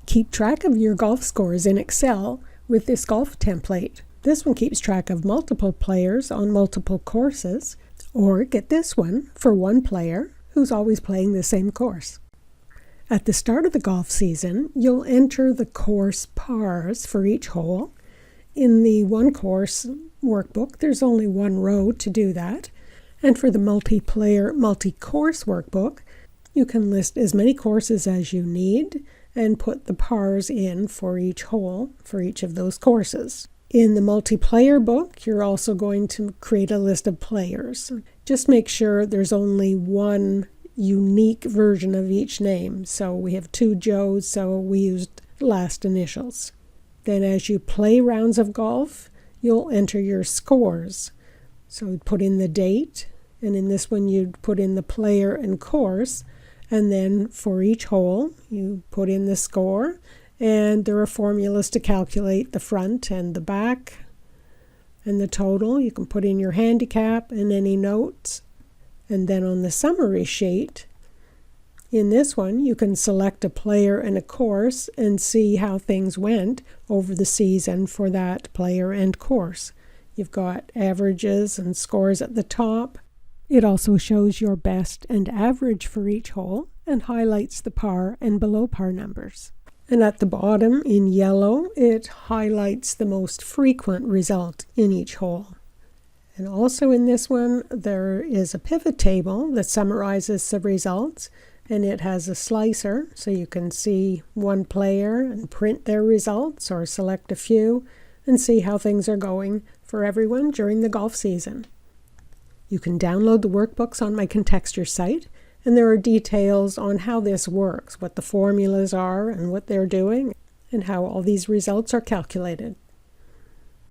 Keep track of your golf scores in Excel with this golf template. This one keeps track of multiple players on multiple courses, or get this one for one player who's always playing the same course. At the start of the golf season, you'll enter the course pars for each hole. In the one course workbook, there's only one row to do that. And for the multiplayer, multi-course workbook, you can list as many courses as you need and put the pars in for each hole for each of those courses. In the multiplayer book, you're also going to create a list of players. Just make sure there's only one unique version of each name. So we have 2 Joes, so we used last initials. Then as you play rounds of golf, you'll enter your scores. So put in the date, and in this one you'd put in the player and course, and then for each hole you put in the score, and there are formulas to calculate the front and the back and the total. You can put in your handicap and any notes. And then on the summary sheet, in this one, you can select a player and a course and see how things went over the season for that player and course. You've got averages and scores at the top. It also shows your best and average for each hole and highlights the par and below par numbers. And at the bottom in yellow, it highlights the most frequent result in each hole. And also in this one, there is a pivot table that summarizes the results, and it has a slicer so you can see one player and print their results or select a few and see how things are going for everyone during the golf season. You can download the workbooks on my Contextures site, and there are details on how this works, what the formulas are and what they're doing, and how all these results are calculated.